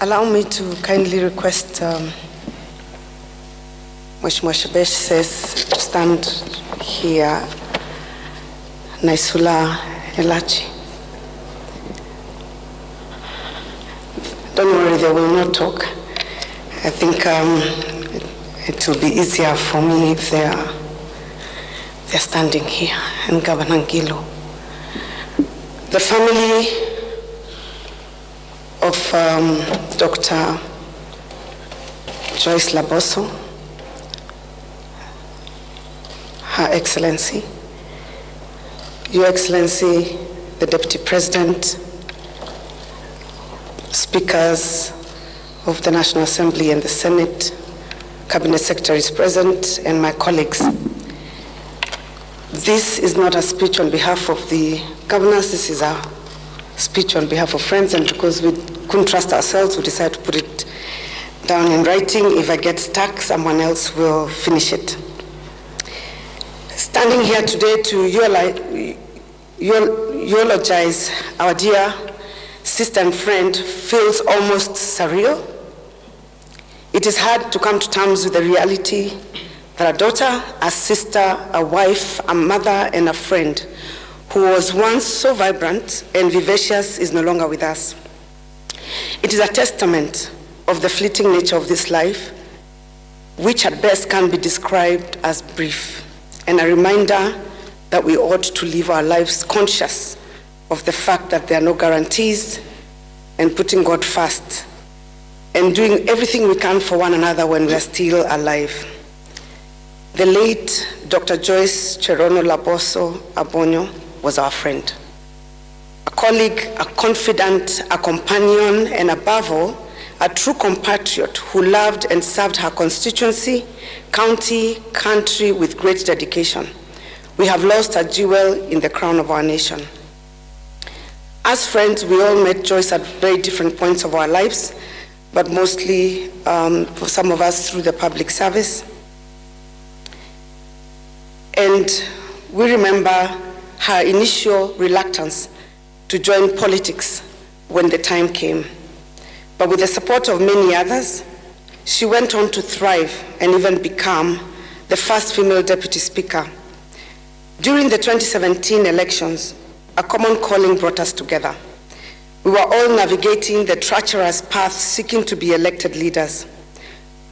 Allow me to kindly request Mheshimiwa Shebesh says to stand here. Naisula Elachi. Don't worry, they will not talk. I think it will be easier for me if they're standing here. And Governor Ngilo. The family of Dr. Joyce Laboso, Her Excellency, Your Excellency, the Deputy President, Speakers of the National Assembly and the Senate, Cabinet Secretaries present, and my colleagues. This is not a speech on behalf of the governors, this is a speech on behalf of friends, and because we couldn't trust ourselves, we decided to put it down in writing. If I get stuck, someone else will finish it. Standing here today to eulogize our dear sister and friend feels almost surreal. It is hard to come to terms with the reality that a daughter, a sister, a wife, a mother, and a friend who was once so vibrant and vivacious is no longer with us. It is a testament of the fleeting nature of this life, which at best can be described as brief, and a reminder that we ought to live our lives conscious of the fact that there are no guarantees, and putting God first, and doing everything we can for one another when we are still alive. The late Dr. Joyce Cherono Laboso Abonyo was our friend, a colleague, a confidant, a companion, and above all, a true compatriot who loved and served her constituency, county, country with great dedication. We have lost a jewel in the crown of our nation. As friends, we all met Joyce at very different points of our lives, but mostly for some of us through the public service. And we remember her initial reluctance to join politics when the time came. But with the support of many others, she went on to thrive and even become the first female deputy speaker. During the 2017 elections, a common calling brought us together. We were all navigating the treacherous path seeking to be elected leaders.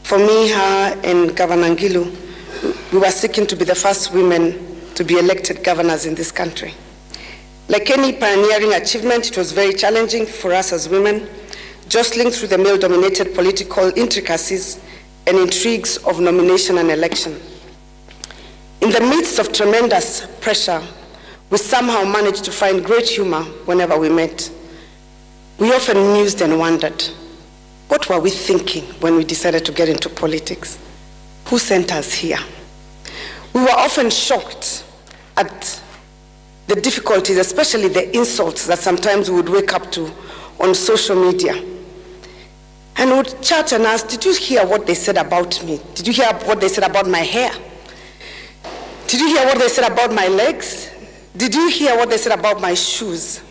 For me, her, and Governor Ngilu, we were seeking to be the first women to be elected governors in this country. Like any pioneering achievement, it was very challenging for us as women, jostling through the male-dominated political intricacies and intrigues of nomination and election. In the midst of tremendous pressure, we somehow managed to find great humor whenever we met. We often mused and wondered, what were we thinking when we decided to get into politics? Who sent us here? We were often shocked at the difficulties, especially the insults that sometimes we would wake up to on social media. And would chat and ask, did you hear what they said about me? Did you hear what they said about my hair? Did you hear what they said about my legs? Did you hear what they said about my shoes?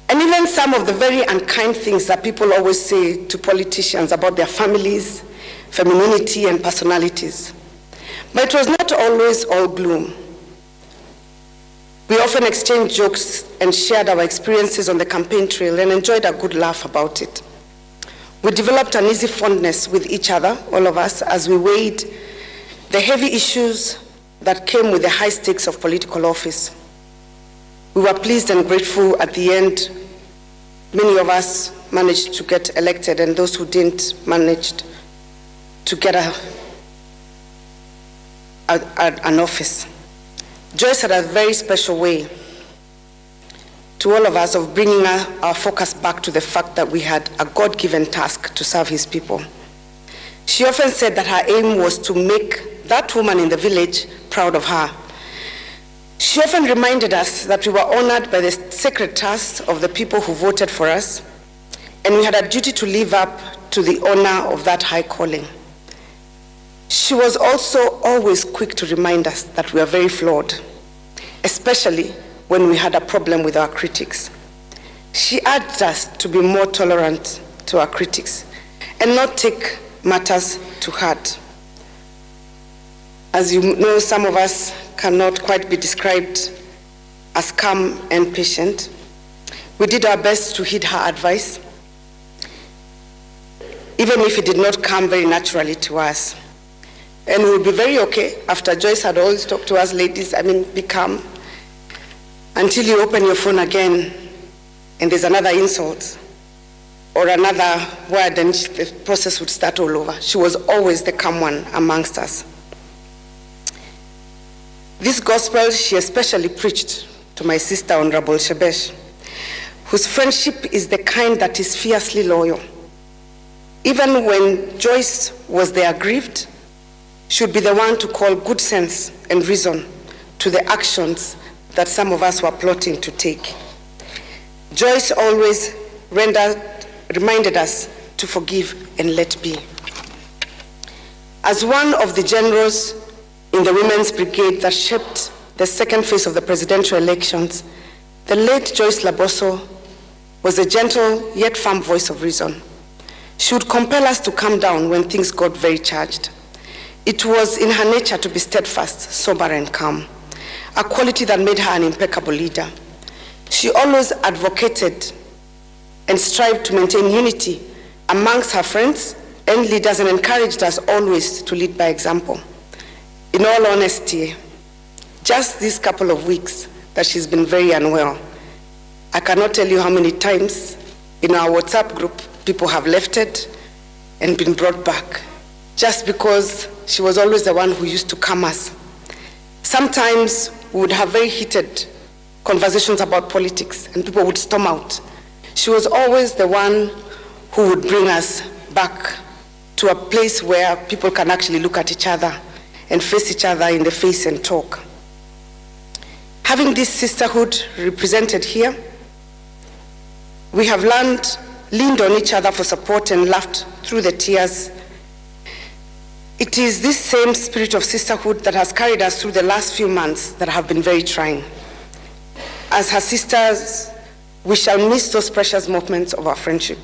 And even some of the very unkind things that people always say to politicians about their families, femininity, and personalities. But it was not always all gloom. We often exchanged jokes and shared our experiences on the campaign trail and enjoyed a good laugh about it. We developed an easy fondness with each other, all of us, as we weighed the heavy issues that came with the high stakes of political office. We were pleased and grateful at the end. Many of us managed to get elected, and those who didn't managed to get an office. Joyce had a very special way to all of us of bringing our focus back to the fact that we had a God-given task to serve his people. She often said that her aim was to make that woman in the village proud of her. She often reminded us that we were honored by the sacred trust of the people who voted for us, and we had a duty to live up to the honor of that high calling. She was also always quick to remind us that we are very flawed, especially when we had a problem with our critics. She urged us to be more tolerant to our critics and not take matters to heart. As you know, some of us cannot quite be described as calm and patient. We did our best to heed her advice, even if it did not come very naturally to us. And we'll be very okay after Joyce had always talked to us, ladies, be calm, until you open your phone again and there's another insult or another word, and the process would start all over. She was always the calm one amongst us. This gospel she especially preached to my sister, Honorable Shebesh, whose friendship is the kind that is fiercely loyal. Even when Joyce was the aggrieved, she would be the one to call good sense and reason to the actions that some of us were plotting to take. Joyce always reminded us to forgive and let be. As one of the generals in the Women's Brigade that shaped the second phase of the presidential elections, the late Joyce Laboso was a gentle yet firm voice of reason. She would compel us to calm down when things got very charged. It was in her nature to be steadfast, sober, and calm, a quality that made her an impeccable leader. She always advocated and strived to maintain unity amongst her friends and leaders, and encouraged us always to lead by example. In all honesty, just these couple of weeks that she's been very unwell, I cannot tell you how many times in our WhatsApp group people have left it and been brought back, just because she was always the one who used to calm us. Sometimes we would have very heated conversations about politics and people would storm out. She was always the one who would bring us back to a place where people can actually look at each other and face each other in the face and talk. Having this sisterhood represented here, we have leaned on each other for support and laughed through the tears. It is this same spirit of sisterhood that has carried us through the last few months that have been very trying. As her sisters, we shall miss those precious moments of our friendship,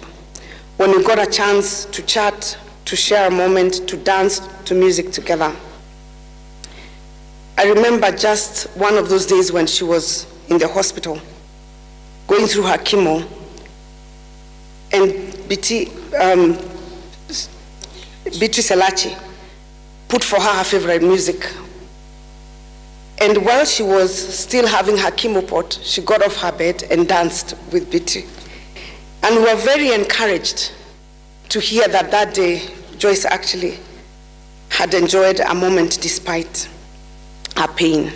when we got a chance to chat, to share a moment, to dance to music together. I remember just one of those days when she was in the hospital, going through her chemo, and Beatrice Elachi put for her favorite music. And while she was still having her chemo pot, she got off her bed and danced with Beatty. And we were very encouraged to hear that that day, Joyce actually had enjoyed a moment despite her pain.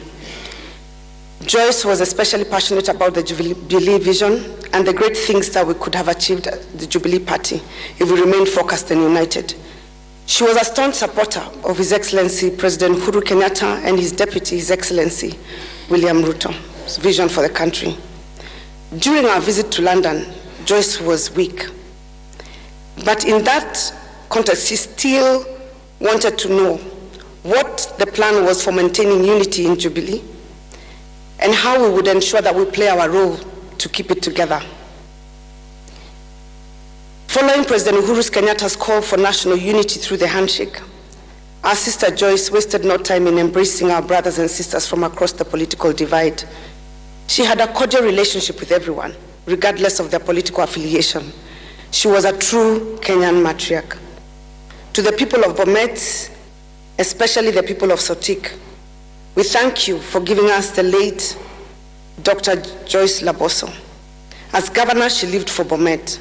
Joyce was especially passionate about the Jubilee vision and the great things that we could have achieved at the Jubilee Party if we remained focused and united. She was a staunch supporter of His Excellency President Uhuru Kenyatta and his deputy, His Excellency William Ruto's vision for the country. During our visit to London, Joyce was weak. But in that context, she still wanted to know what the plan was for maintaining unity in Jubilee and how we would ensure that we play our role to keep it together. Following President Uhuru Kenyatta's call for national unity through the handshake, our sister Joyce wasted no time in embracing our brothers and sisters from across the political divide. She had a cordial relationship with everyone, regardless of their political affiliation. She was a true Kenyan matriarch. To the people of Bomet, especially the people of Sotik, we thank you for giving us the late Dr. Joyce Laboso. As governor, she lived for Bomet.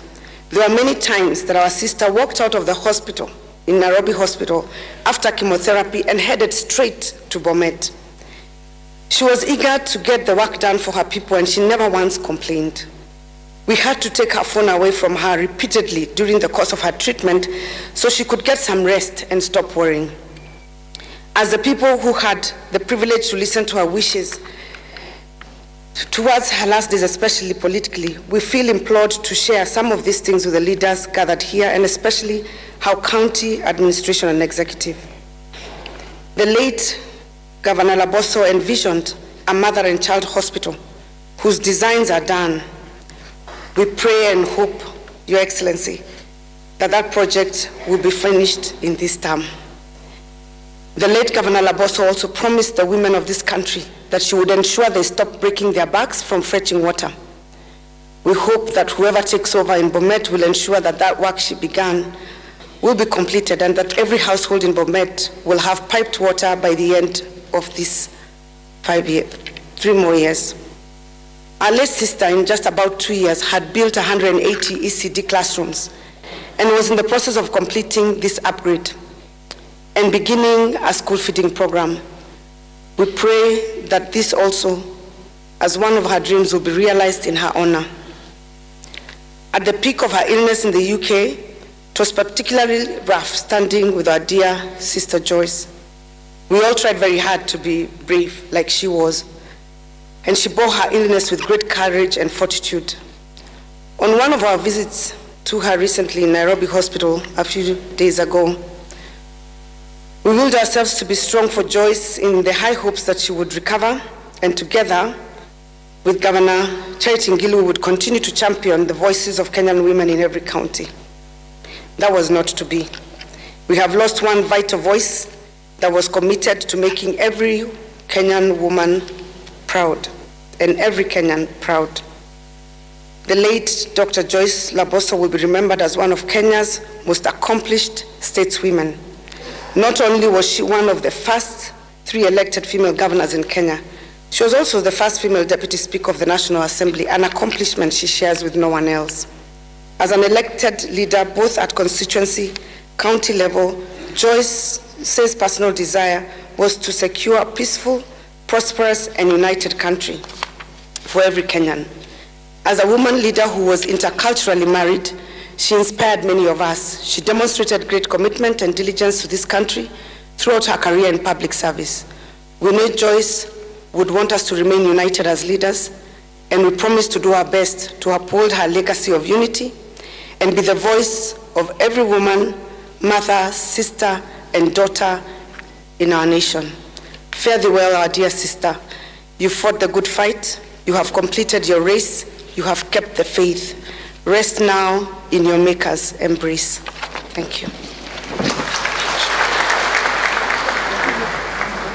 There were many times that our sister walked out of the hospital, in Nairobi Hospital, after chemotherapy and headed straight to Bomet. She was eager to get the work done for her people, and she never once complained. We had to take her phone away from her repeatedly during the course of her treatment so she could get some rest and stop worrying. As the people who had the privilege to listen to her wishes towards her last days, especially politically, we feel implored to share some of these things with the leaders gathered here, and especially our county administration and executive. The late Governor Laboso envisioned a mother and child hospital whose designs are done, We pray and hope, Your Excellency, that that project will be finished in this term. The late Governor Laboso also promised the women of this country that she would ensure they stop breaking their backs from fetching water. We hope that whoever takes over in Bomet will ensure that that work she began will be completed and that every household in Bomet will have piped water by the end of this 3 more years. Our late sister, in just about 2 years, had built 180 ECD classrooms and was in the process of completing this upgrade and beginning a school feeding program. We pray that this also, as one of her dreams, will be realized in her honor. At the peak of her illness in the UK, it was particularly rough standing with our dear sister Joyce. We all tried very hard to be brave like she was, and she bore her illness with great courage and fortitude. On one of our visits to her recently in Nairobi Hospital a few days ago, we willed ourselves to be strong for Joyce in the high hopes that she would recover, and together with Governor Charity Ngilu, we would continue to champion the voices of Kenyan women in every county. That was not to be. We have lost one vital voice that was committed to making every Kenyan woman proud, and every Kenyan proud. The late Dr. Joyce Laboso will be remembered as one of Kenya's most accomplished stateswomen. Not only was she one of the first 3 elected female governors in Kenya, she was also the first female deputy speaker of the National Assembly, an accomplishment she shares with no one else. As an elected leader, both at constituency, county level, Joyce's personal desire was to secure a peaceful, prosperous, and united country for every Kenyan. As a woman leader who was interculturally married, she inspired many of us. She demonstrated great commitment and diligence to this country throughout her career in public service. We know Joyce would want us to remain united as leaders, and we promise to do our best to uphold her legacy of unity and be the voice of every woman, mother, sister, and daughter in our nation. Fare thee well, our dear sister. You fought the good fight. You have completed your race. You have kept the faith. Rest now in your Maker's embrace. Thank you.